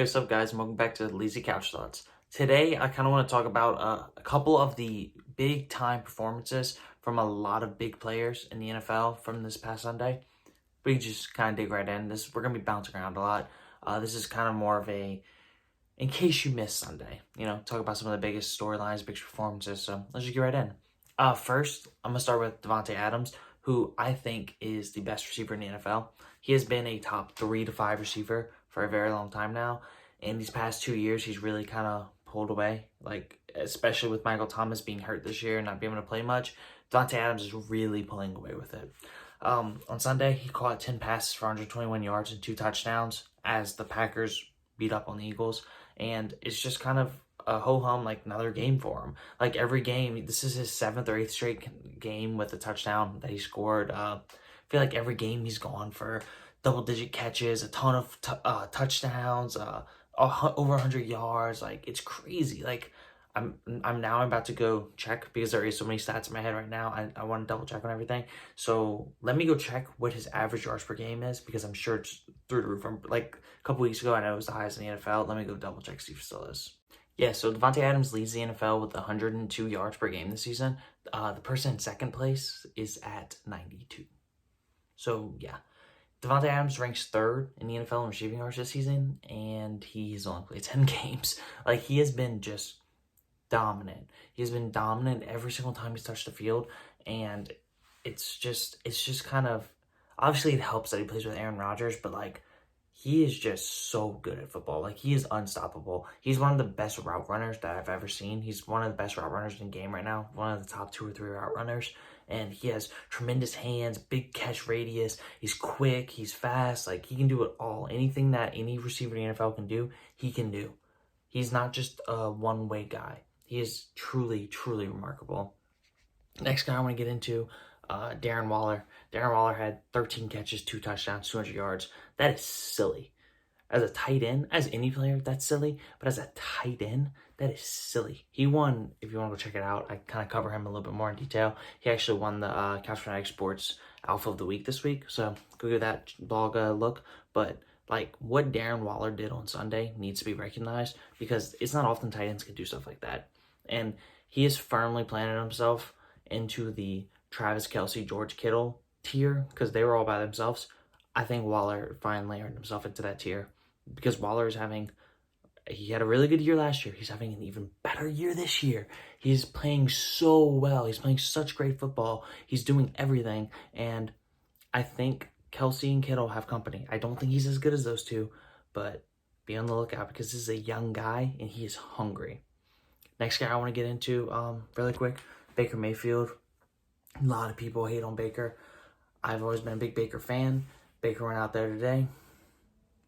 Hey, what's up, guys, and welcome back to Lazy Couch Thoughts. Today, I kind of want to talk about a couple of the big-time performances from a lot of big players in the NFL from this past Sunday. We can just kind of dig right in. We're going to be bouncing around a lot. This is kind of more of a, in case you missed Sunday, talk about some of the biggest storylines, biggest performances. So let's just get right in. First, I'm going to start with Davante Adams, who I think is the best receiver in the NFL. He has been a top 3 to 5 receiver for a very long time now. And these past 2 years, he's really kind of pulled away, especially with Michael Thomas being hurt this year and not being able to play much. Davante Adams is really pulling away with it. On Sunday, he caught 10 passes for 121 yards and 2 touchdowns as the Packers beat up on the Eagles. And it's just kind of a ho-hum, another game for him. Every game, this is his 7th or 8th straight game with a touchdown that he scored. I feel like every game he's gone for double-digit catches, a ton of touchdowns, over 100 yards. It's crazy. I'm about to go check because there is so many stats in my head right now. I want to double check on everything. So let me go check what his average yards per game is, because I'm sure it's through the roof. From a couple weeks ago, I know it was the highest in the NFL. Let me go double check, see if it still is. Yeah, so Davante Adams leads the NFL with 102 yards per game this season. The person in second place is at 92. So yeah, Davante Adams ranks 3rd in the NFL in receiving yards this season, and he's only played 10 games. He has been just dominant. He's been dominant every single time he's touched the field, and it's just kind of, obviously it helps that he plays with Aaron Rodgers, but he is just so good at football. He is unstoppable. He's one of the best route runners that I've ever seen. He's one of the best route runners in the game right now. One of the top 2 or 3 route runners. And he has tremendous hands, big catch radius. He's quick. He's fast. He can do it all. Anything that any receiver in the NFL can do, he can do. He's not just a one-way guy. He is truly, truly remarkable. Next guy I want to get into, Darren Waller. Darren Waller had 13 catches, 2 touchdowns, 200 yards. That is silly. As a tight end, as any player, that's silly. But as a tight end, that is silly. He won, if you want to go check it out, I kind of cover him a little bit more in detail. He actually won the Couch Fanatic Sports Alpha of the Week this week. So go give that blog a look. But what Darren Waller did on Sunday needs to be recognized, because it's not often tight ends can do stuff like that. And he has firmly planted himself into the Travis Kelce, George Kittle tier, because they were all by themselves. I think Waller finally earned himself into that tier, because Waller is he had a really good year last year. He's having an even better year this year. He's playing so well. He's playing such great football. He's doing everything. And I think Kelce and Kittle have company. I don't think he's as good as those two, but be on the lookout, because this is a young guy and he is hungry. Next guy I want to get into really quick, Baker Mayfield. A lot of people hate on Baker. I've always been a big Baker fan. Baker went out there today.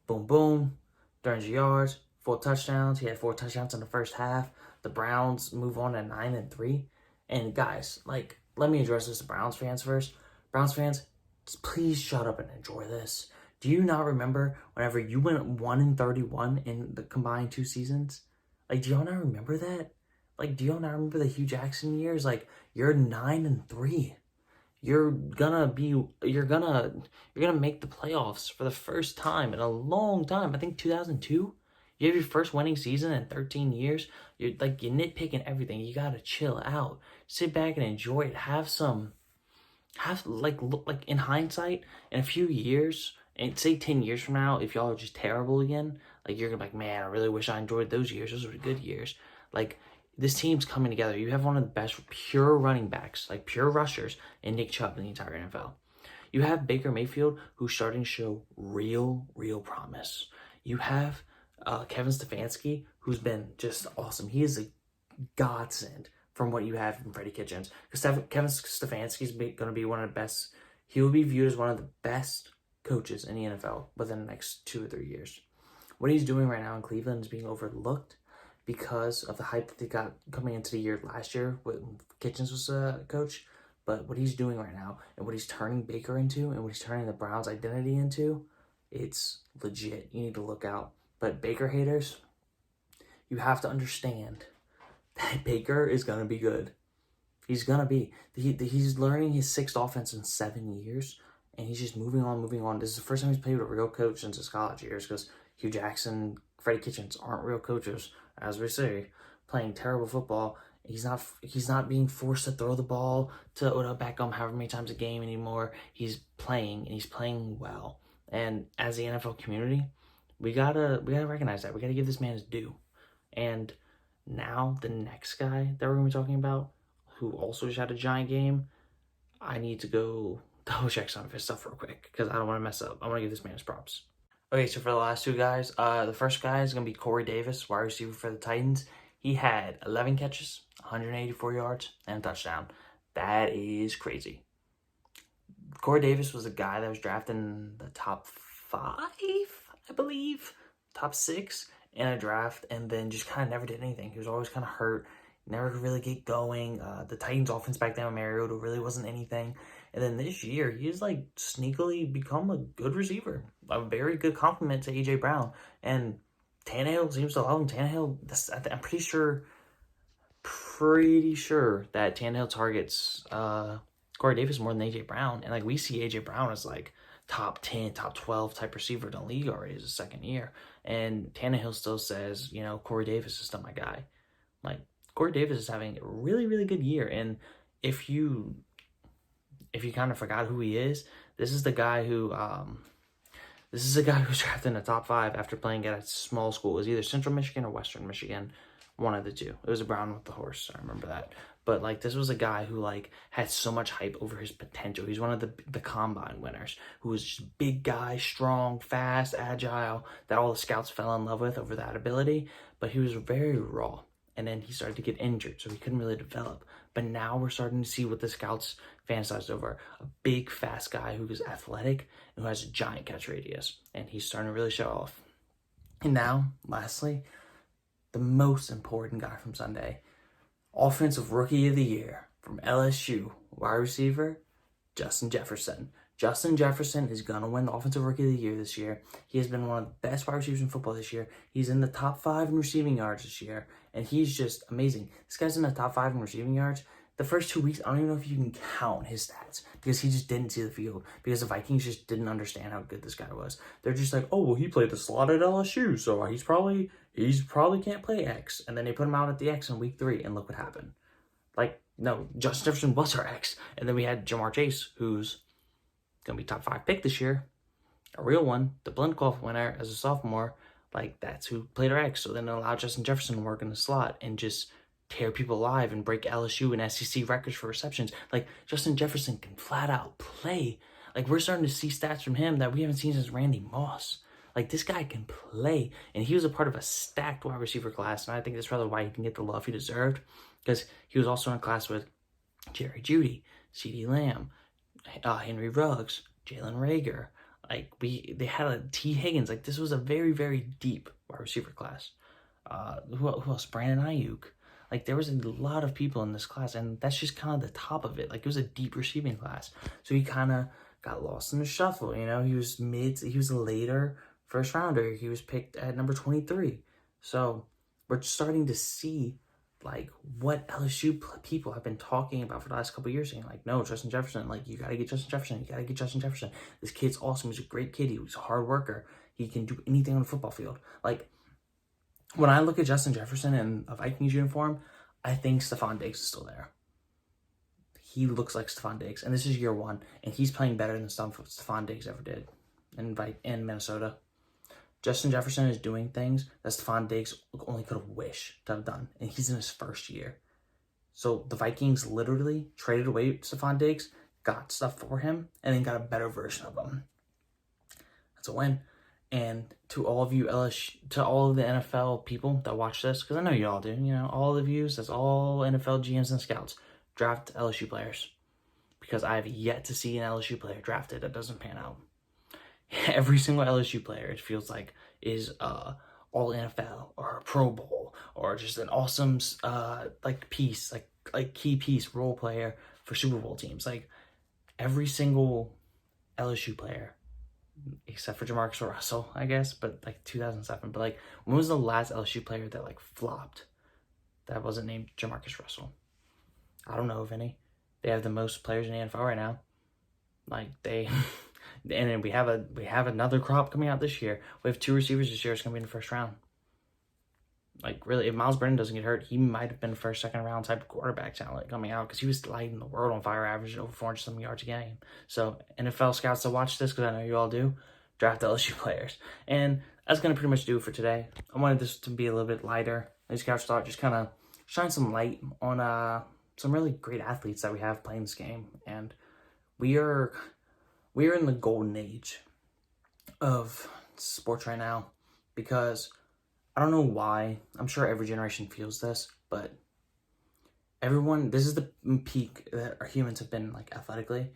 Boom, boom. 300 yards, 4 touchdowns. He had 4 touchdowns in the first half. The Browns move on to 9-3. And guys, let me address this to Browns fans first. Browns fans, please shut up and enjoy this. Do you not remember whenever you went 1-31 in the combined 2 seasons? Do y'all not remember that? Do y'all not remember the Hugh Jackson years? You're 9-3. You're gonna make the playoffs for the first time in a long time. I think 2002. You have your first winning season in 13 years. You're nitpicking everything. You gotta chill out. Sit back and enjoy it. Look in hindsight, in a few years, and say 10 years from now, if y'all are just terrible again, you're gonna be man, I really wish I enjoyed those years. Those were good years. This team's coming together. You have one of the best pure running backs, pure rushers, in Nick Chubb in the entire NFL. You have Baker Mayfield, who's starting to show real promise. You have Kevin Stefanski, who's been just awesome. He is a godsend from what you have from Freddie Kitchens. Because Kevin Stefanski is going to be one of the best. He will be viewed as one of the best coaches in the NFL within the next 2 or 3 years. What he's doing right now in Cleveland is being overlooked because of the hype that they got coming into the year last year when Kitchens was a coach. But what he's doing right now, and what he's turning Baker into, and what he's turning the Browns' identity into, it's legit. You need to look out. But Baker haters, you have to understand that Baker is going to be good. He's going to be. He's learning his 6th offense in 7 years, and he's just moving on. This is the first time he's played with a real coach since his college years, because Hugh Jackson Freddie Kitchens aren't real coaches, as we say, playing terrible football. He's not being forced to throw the ball to Odell Beckham however many times a game anymore. He's playing, and he's playing well. And as the NFL community, we gotta recognize that. We gotta give this man his due. And now the next guy that we're gonna be talking about, who also just had a giant game, I need to go double check some of his stuff real quick because I don't want to mess up. I want to give this man his props. Okay, so for the last two guys, the first guy is going to be Corey Davis, wide receiver for the Titans. He had 11 catches, 184 yards, and a touchdown. That is crazy. Corey Davis was a guy that was drafted in the top 5, I believe, top 6 in a draft, and then just kind of never did anything. He was always kind of hurt, never could really get going. The Titans offense back then with Mariota really wasn't anything. And then this year, he's like sneakily become a good receiver, a very good compliment to A.J. Brown. And Tannehill seems to love him. I'm pretty sure that Tannehill targets Corey Davis more than A.J. Brown. And like we see A.J. Brown as like top 10, top 12 type receiver in the league already as a second year. And Tannehill still says, Corey Davis is still my guy. Like, Corey Davis is having a really, really good year. And if you kind of forgot who he is, this is the guy who's drafted in the top 5 after playing at a small school. It was either Central Michigan or Western Michigan, one of the two. It was a brown with the horse, I remember that. But like this was a guy who like had so much hype over his potential. He's one of the combine winners, who was just a big guy, strong, fast, agile, that all the scouts fell in love with over that ability. But he was very raw. And then he started to get injured, so he couldn't really develop. But now we're starting to see what the scouts fantasized over. A big, fast guy who is athletic and who has a giant catch radius. And he's starting to really show off. And now, lastly, the most important guy from Sunday. Offensive Rookie of the Year from LSU, wide receiver, Justin Jefferson. Justin Jefferson is going to win the Offensive Rookie of the Year this year. He has been one of the best wide receivers in football this year. He's in the top 5 in receiving yards this year, and he's just amazing. This guy's in the top 5 in receiving yards. The first 2 weeks, I don't even know if you can count his stats because he just didn't see the field because the Vikings just didn't understand how good this guy was. They're just like, oh, well, he played the slot at LSU, so he's probably can't play X. And then they put him out at the X in week 3, and look what happened. Like, no, Justin Jefferson was our X. And then we had Jamar Chase, who's going to be top 5 pick this year, a real one, the Blindcloth winner as a sophomore. Like, that's who played our X. So then it allowed Justin Jefferson to work in the slot and just tear people alive and break LSU and SEC records for receptions. Like, Justin Jefferson can flat out play. Like, we're starting to see stats from him that we haven't seen since Randy Moss. Like, this guy can play. And he was a part of a stacked wide receiver class. And I think that's probably why he can get the love he deserved. Because he was also in a class with Jerry Jeudy, CeeDee Lamb, Henry Ruggs, Jalen Reagor. Like, they had a T. Higgins. Like, this was a very, very deep wide receiver class. Who else? Brandon Ayuk. Like, there was a lot of people in this class, and that's just kind of the top of it. Like, it was a deep receiving class. So he kind of got lost in the shuffle, He was a later first rounder. He was picked at number 23. So we're starting to see like what LSU people have been talking about for the last couple of years, saying like, no, Justin Jefferson, like you got to get Justin Jefferson. You got to get Justin Jefferson. This kid's awesome. He's a great kid. He was a hard worker. He can do anything on the football field. Like when I look at Justin Jefferson in a Vikings uniform, I think Stephon Diggs is still there. He looks like Stephon Diggs, and this is year 1, and he's playing better than Stephon Diggs ever did in Minnesota. Justin Jefferson is doing things that Stephon Diggs only could have wished to have done, and he's in his first year. So the Vikings literally traded away Stephon Diggs, got stuff for him, and then got a better version of him. That's a win. And to all of you to all of the NFL people that watch this, because I know you all do, all the views, that's all NFL GMs and scouts, draft LSU players. Because I have yet to see an LSU player drafted that doesn't pan out. Every single LSU player, it feels like, is all NFL or a Pro Bowl or just an awesome piece, like key piece, role player for Super Bowl teams. Like every single LSU player, except for Jamarcus Russell, I guess, but like 2007. But like, when was the last LSU player that like flopped that wasn't named Jamarcus Russell? I don't know of any. They have the most players in the NFL right now. Like they. And then we have another crop coming out this year. We have 2 receivers this year. It's going to be in the first round. Like, really, if Miles Brennan doesn't get hurt, he might have been first, second round type of quarterback talent coming out because he was lighting the world on fire, averaging over 400-something yards a game. So, NFL scouts that watch this, because I know you all do, draft LSU players. And that's going to pretty much do it for today. I wanted this to be a little bit lighter. This couch thought just kind of shine some light on some really great athletes that we have playing this game. And we are in the golden age of sports right now because I don't know why. I'm sure every generation feels this, but this is the peak that our humans have been like athletically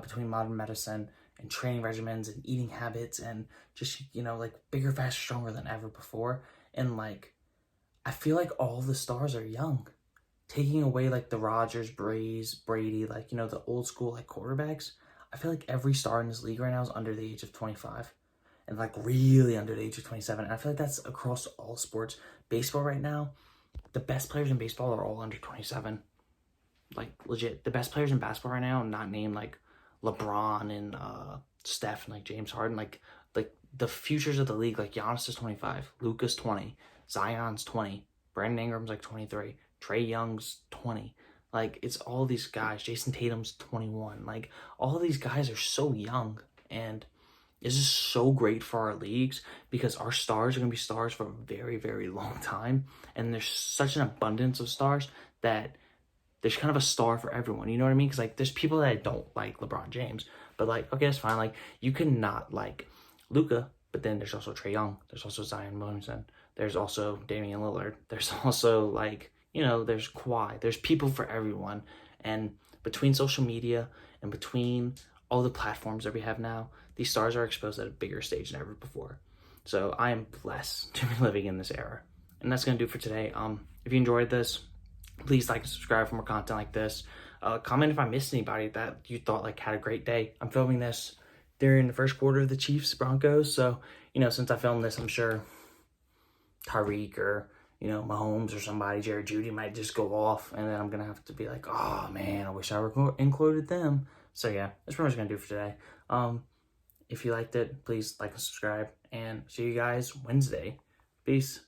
between modern medicine and training regimens and eating habits and just, like bigger, faster, stronger than ever before. And like, I feel like all the stars are young, taking away like the Rodgers, Brady, like, the old school like quarterbacks. I feel like every star in this league right now is under the age of 25 and like really under the age of 27. And I feel like that's across all sports. Baseball right now, the best players in baseball are all under 27. Like legit, the best players in basketball right now, not named like LeBron and Steph and like James Harden, like the futures of the league, like Giannis is 25, Luka's 20, Zion's 20, Brandon Ingram's like 23, Trey Young's 20. Like, it's all these guys. Jason Tatum's 21. Like, all these guys are so young, and this is so great for our leagues because our stars are going to be stars for a very, very long time, and there's such an abundance of stars that there's kind of a star for everyone, you know what I mean? Because, like, there's people that don't like LeBron James, but, like, okay, that's fine. Like, you cannot like Luka, but then there's also Trey Young. There's also Zion Williamson. There's also Damian Lillard. There's also, like, there's Kawhi. There's people for everyone. And between social media and between all the platforms that we have now, these stars are exposed at a bigger stage than ever before. So I am blessed to be living in this era. And that's going to do it for today. If you enjoyed this, please like and subscribe for more content like this. Comment if I missed anybody that you thought like had a great day. I'm filming this during the first quarter of the Chiefs-Broncos. So, since I filmed this, I'm sure Tyreek or Mahomes or somebody, Jerry Jeudy might just go off, and then I'm going to have to be like, oh, man, I wish I included them. So, yeah, that's pretty much going to do for today. If you liked it, please like and subscribe, and see you guys Wednesday. Peace.